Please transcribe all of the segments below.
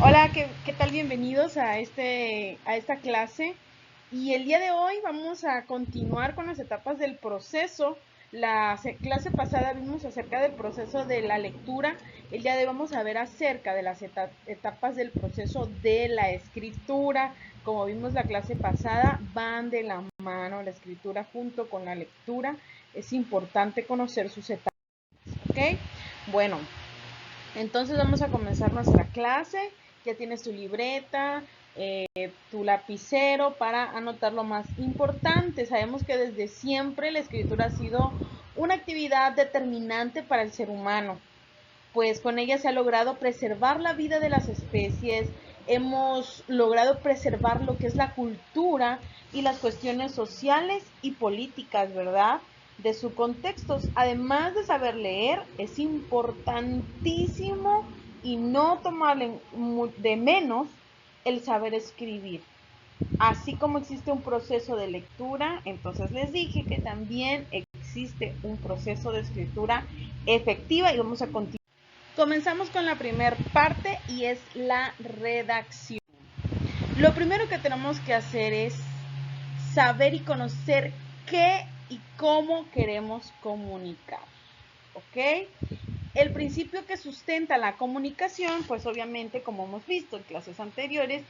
Hola, ¿qué tal? Bienvenidos a esta clase. Y el día de hoy vamos a continuar con las etapas del proceso. La clase pasada vimos acerca del proceso de la lectura. El día de hoy vamos a ver acerca de las etapas del proceso de la escritura. Como vimos la clase pasada, van de la mano la escritura junto con la lectura. Es importante conocer sus etapas, ¿ok? Bueno, entonces vamos a comenzar nuestra clase. Ya tienes tu libreta, tu lapicero para anotar lo más importante. Sabemos que desde siempre la escritura ha sido una actividad determinante para el ser humano, pues con ella se ha logrado preservar la vida de las especies, hemos logrado preservar lo que es la cultura y las cuestiones sociales y políticas, ¿verdad? De sus contextos. Además de saber leer, es importantísimo y no tomarle de menos el saber escribir. Así como existe un proceso de lectura, entonces les dije que también existe un proceso de escritura efectiva y vamos a continuar. Comenzamos con la primera parte y es la redacción. Lo primero que tenemos que hacer es saber y conocer qué y cómo queremos comunicar. ¿Ok? El principio que sustenta la comunicación, pues obviamente, como hemos visto en clases anteriores,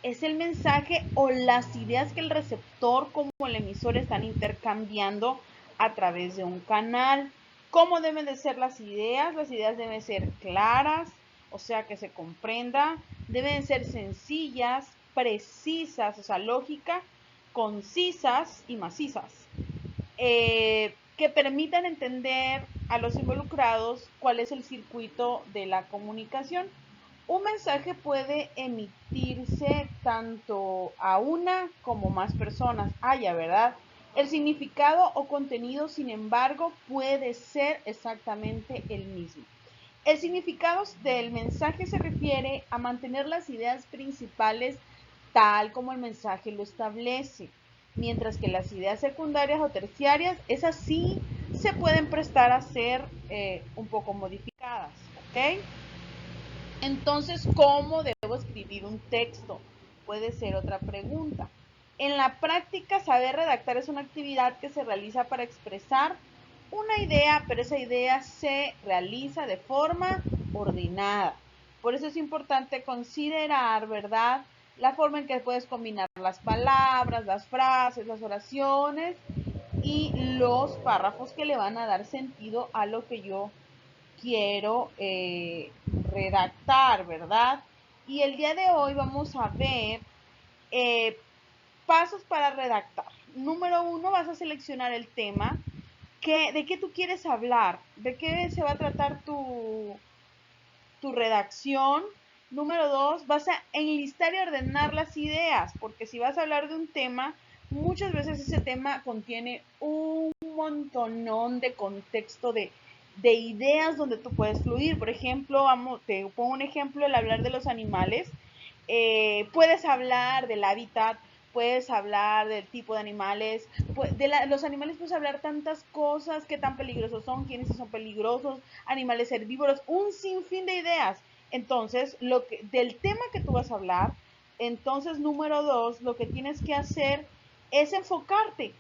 es el mensaje o las ideas que el receptor como el emisor están intercambiando a través de un canal. ¿Cómo deben de ser las ideas? Las ideas deben ser claras, o sea, que se comprenda, deben ser sencillas, precisas, o sea, lógica, concisas y macizas. Que permitan entender a los involucrados cuál es el circuito de la comunicación. Un mensaje puede emitirse tanto a una como más personas haya, ¿verdad? El significado o contenido, sin embargo, puede ser exactamente el mismo. El significado del mensaje se refiere a mantener las ideas principales tal como el mensaje lo establece, mientras que las ideas secundarias o terciarias, esas sí se pueden prestar a ser un poco modificadas, ¿ok? Entonces, ¿cómo debo escribir un texto? Puede ser otra pregunta. En la práctica, saber redactar es una actividad que se realiza para expresar una idea, pero esa idea se realiza de forma ordenada. Por eso es importante considerar, ¿verdad?, la forma en que puedes combinar las palabras, las frases, las oraciones y los párrafos que le van a dar sentido a lo que yo quiero redactar, ¿verdad? Y el día de hoy vamos a ver eh, pasos para redactar. Número uno, vas a seleccionar el tema. ¿De qué tú quieres hablar? ¿De qué se va a tratar tu redacción? Número dos, vas a enlistar y ordenar las ideas, porque si vas a hablar de un tema, muchas veces ese tema contiene un montonón de contexto de ideas donde tú puedes fluir. Por ejemplo, te pongo un ejemplo, el hablar de los animales. Puedes hablar del hábitat, puedes hablar del tipo de animales, los animales puedes hablar tantas cosas, qué tan peligrosos son, quiénes son peligrosos, animales herbívoros, un sinfín de ideas. Entonces, del tema que tú vas a hablar, entonces número dos, lo que tienes que hacer es enfocarte,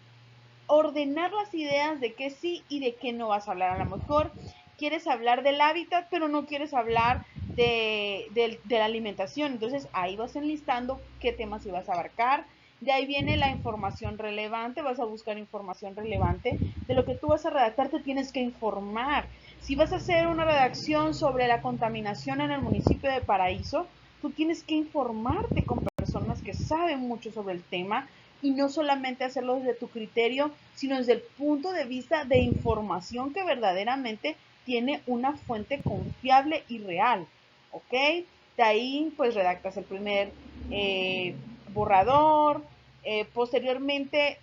ordenar las ideas de qué sí y de qué no vas a hablar. A lo mejor quieres hablar del hábitat, pero no quieres hablar de la alimentación. Entonces ahí vas enlistando qué temas ibas a abarcar. De ahí viene la información relevante, vas a buscar información relevante. De lo que tú vas a redactar te tienes que informar. Si vas a hacer una redacción sobre la contaminación en el municipio de Paraíso, tú tienes que informarte con personas que saben mucho sobre el tema y no solamente hacerlo desde tu criterio, sino desde el punto de vista de información que verdaderamente tiene una fuente confiable y real, ¿ok? De ahí pues redactas el primer borrador, posteriormente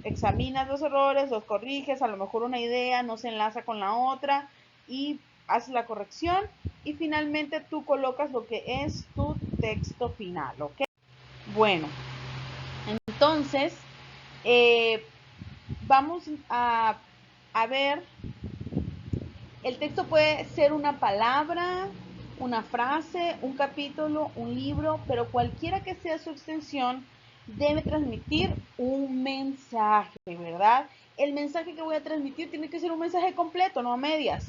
examinas los errores, los corriges, a lo mejor una idea no se enlaza con la otra y haces la corrección y finalmente tú colocas lo que es tu texto final, ¿ok? Bueno, entonces eh, vamos a ver, el texto puede ser una palabra, una frase, un capítulo, un libro, pero cualquiera que sea su extensión, debe transmitir un mensaje, ¿verdad? El mensaje que voy a transmitir tiene que ser un mensaje completo, no a medias.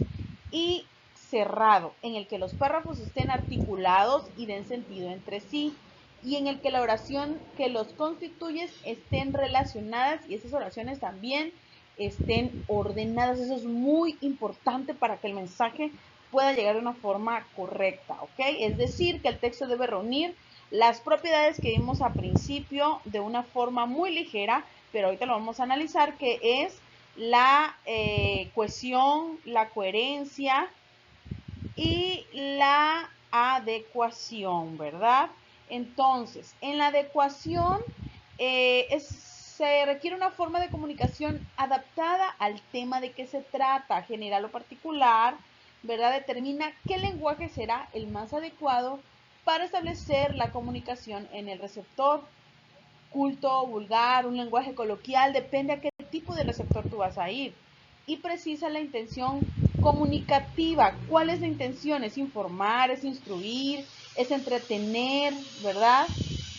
Y cerrado, en el que los párrafos estén articulados y den sentido entre sí, y en el que la oración que los constituye estén relacionadas y esas oraciones también estén ordenadas. Eso es muy importante para que el mensaje pueda llegar de una forma correcta, ¿ok? Es decir, que el texto debe reunir las propiedades que vimos al principio de una forma muy ligera, pero ahorita lo vamos a analizar, que es la cohesión, la coherencia y la adecuación, ¿verdad? Entonces, en la adecuación se requiere una forma de comunicación adaptada al tema de que se trata, general o particular, ¿verdad? Determina qué lenguaje será el más adecuado para establecer la comunicación en el receptor. Culto, vulgar, un lenguaje coloquial, depende a qué tipo de receptor tú vas a ir. Y precisa la intención comunicativa. ¿Cuál es la intención? Es informar, es instruir, es entretener, ¿verdad?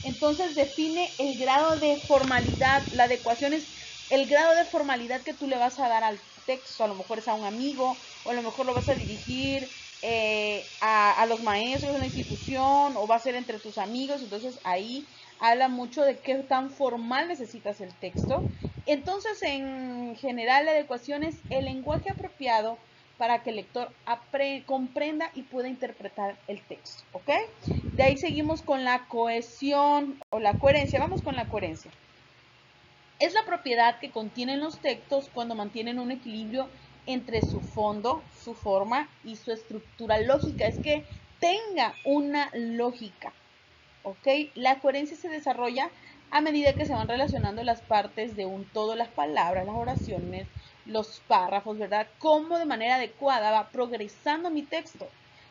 Entonces define el grado de formalidad. La adecuación es el grado de formalidad que tú le vas a dar al texto. A lo mejor es a un amigo, o a lo mejor lo vas a dirigir a los maestros de la institución, o va a ser entre tus amigos. Entonces ahí habla mucho de qué tan formal necesitas el texto. Entonces, en general, la adecuación es el lenguaje apropiado para que el lector comprenda y pueda interpretar el texto, ¿ok? De ahí seguimos con la cohesión o la coherencia. Vamos con la coherencia. Es la propiedad que contienen los textos cuando mantienen un equilibrio entre su fondo, su forma y su estructura lógica. Es que tenga una lógica. ¿Ok? La coherencia se desarrolla a medida que se van relacionando las partes de un todo, las palabras, las oraciones, los párrafos, ¿verdad? Cómo de manera adecuada va progresando mi texto.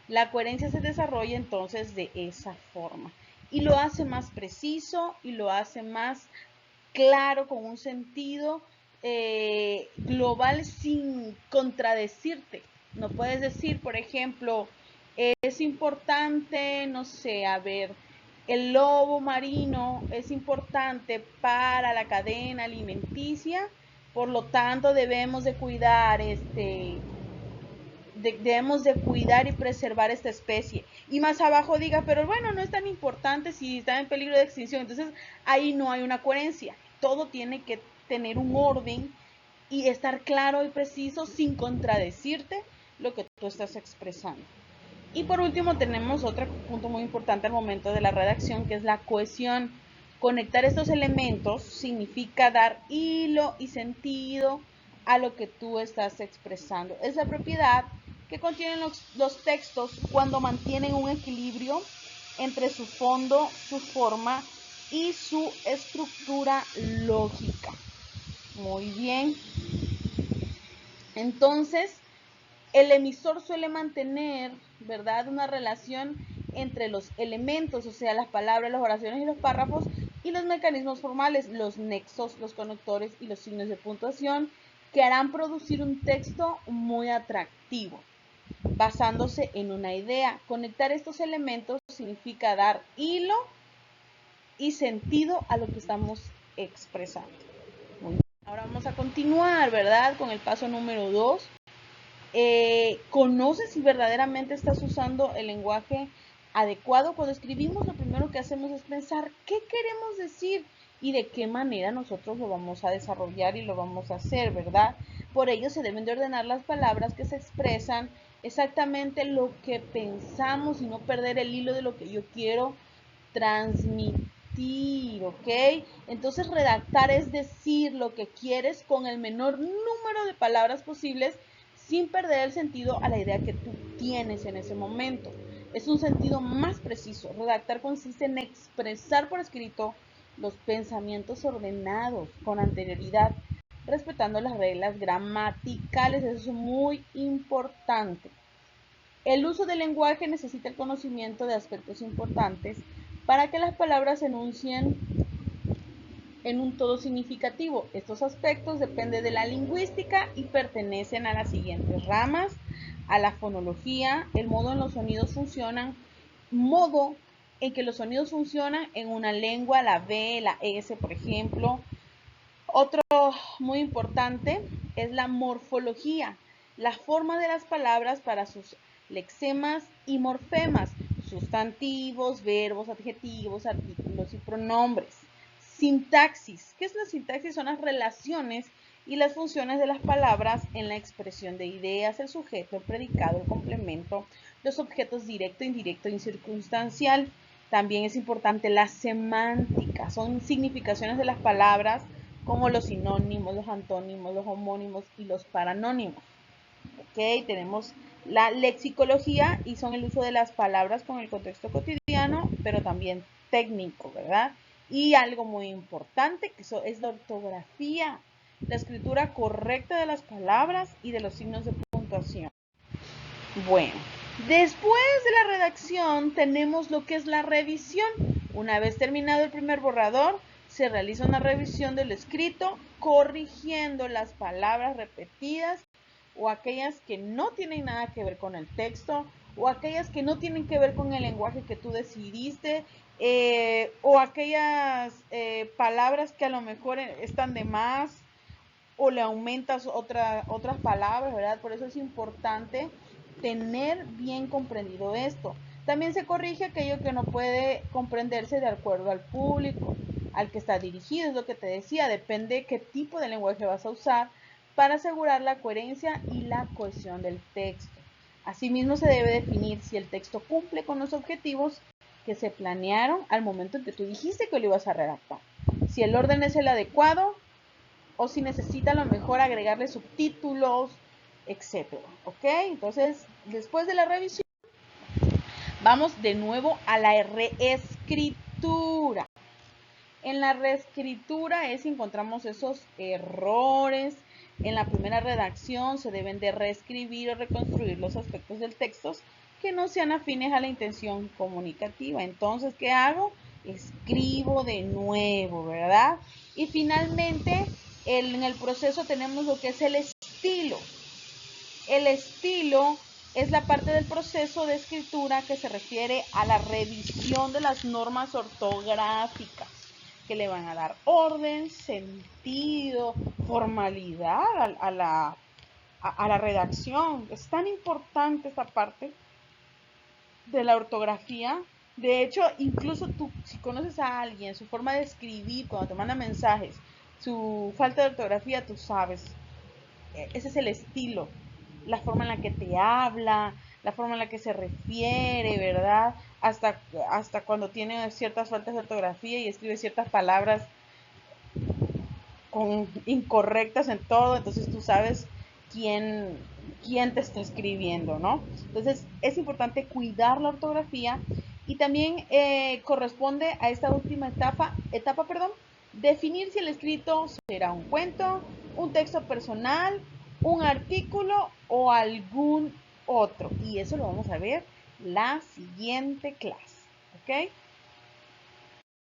La coherencia se desarrolla entonces de esa forma y lo hace más preciso y lo hace más claro, con un sentido global sin contradecirte. No puedes decir, por ejemplo, es importante, no sé, a ver, el lobo marino es importante para la cadena alimenticia, por lo tanto debemos de cuidar debemos de cuidar y preservar esta especie. Y más abajo diga, pero bueno, no es tan importante si está en peligro de extinción. Entonces ahí no hay una coherencia. Todo tiene que tener un orden y estar claro y preciso sin contradecirte lo que tú estás expresando. Y por último tenemos otro punto muy importante al momento de la redacción, que es la cohesión. Conectar estos elementos significa dar hilo y sentido a lo que tú estás expresando. Es la propiedad que contienen los textos cuando mantienen un equilibrio entre su fondo, su forma y su estructura lógica. Muy bien. Entonces, el emisor suele mantener, ¿verdad?, una relación entre los elementos, o sea, las palabras, las oraciones y los párrafos, y los mecanismos formales, los nexos, los conectores y los signos de puntuación, que harán producir un texto muy atractivo, basándose en una idea. Conectar estos elementos significa dar hilo y sentido a lo que estamos expresando. Muy bien. Ahora vamos a continuar, ¿verdad?, con el paso número 2. Conoces si verdaderamente estás usando el lenguaje adecuado. Cuando escribimos, lo primero que hacemos es pensar qué queremos decir y de qué manera nosotros lo vamos a desarrollar y lo vamos a hacer, ¿verdad? Por ello se deben de ordenar las palabras que se expresan exactamente lo que pensamos y no perder el hilo de lo que yo quiero transmitir, ¿ok? Entonces redactar es decir lo que quieres con el menor número de palabras posibles sin perder el sentido a la idea que tú tienes en ese momento. Es un sentido más preciso. Redactar consiste en expresar por escrito los pensamientos ordenados con anterioridad, respetando las reglas gramaticales. Eso es muy importante. El uso del lenguaje necesita el conocimiento de aspectos importantes para que las palabras se enuncien en un todo significativo. Estos aspectos dependen de la lingüística y pertenecen a las siguientes ramas. a la fonología, el modo en los sonidos funcionan, modo en que los sonidos funcionan en una lengua, la B, la S, por ejemplo. Otro muy importante es la morfología, la forma de las palabras para sus lexemas y morfemas, sustantivos, verbos, adjetivos, artículos y pronombres. Sintaxis. ¿Qué es la sintaxis? Son las relaciones y las funciones de las palabras en la expresión de ideas, el sujeto, el predicado, el complemento, los objetos directo, indirecto y circunstancial. También es importante la semántica, son significaciones de las palabras como los sinónimos, los antónimos, los homónimos y los paranónimos. Ok, tenemos la lexicología y son el uso de las palabras con el contexto cotidiano, pero también técnico, ¿verdad? Y algo muy importante, que eso es la ortografía, la escritura correcta de las palabras y de los signos de puntuación. Bueno, después de la redacción tenemos lo que es la revisión. Una vez terminado el primer borrador, se realiza una revisión del escrito, corrigiendo las palabras repetidas o aquellas que no tienen nada que ver con el texto o aquellas que no tienen que ver con el lenguaje que tú decidiste o aquellas palabras que a lo mejor están de más o le aumentas otras palabras, ¿verdad? Por eso es importante tener bien comprendido esto. También se corrige aquello que no puede comprenderse de acuerdo al público, al que está dirigido, es lo que te decía, depende qué tipo de lenguaje vas a usar para asegurar la coherencia y la cohesión del texto. Asimismo, se debe definir si el texto cumple con los objetivos que se planearon al momento en que tú dijiste que lo ibas a redactar. Si el orden es el adecuado, o si necesita a lo mejor agregarle subtítulos, etcétera. ¿Ok? Entonces, después de la revisión, vamos de nuevo a la reescritura. En la reescritura es si encontramos esos errores. En la primera redacción se deben de reescribir o reconstruir los aspectos del texto que no sean afines a la intención comunicativa. Entonces, ¿qué hago? Escribo de nuevo, ¿verdad? Y finalmente, en el proceso tenemos lo que es el estilo. El estilo es la parte del proceso de escritura que se refiere a la revisión de las normas ortográficas, que le van a dar orden, sentido, formalidad a la redacción. Es tan importante esta parte de la ortografía. De hecho, incluso tú, si conoces a alguien, su forma de escribir, cuando te manda mensajes, su falta de ortografía, tú sabes, ese es el estilo, la forma en la que te habla, la forma en la que se refiere, ¿verdad? Hasta cuando tiene ciertas faltas de ortografía y escribe ciertas palabras incorrectas en todo, entonces tú sabes quién te está escribiendo, ¿no? Entonces es importante cuidar la ortografía y también corresponde a esta última etapa, definir si el escrito será un cuento, un texto personal, un artículo o algún otro. Y eso lo vamos a ver la siguiente clase, ¿ok?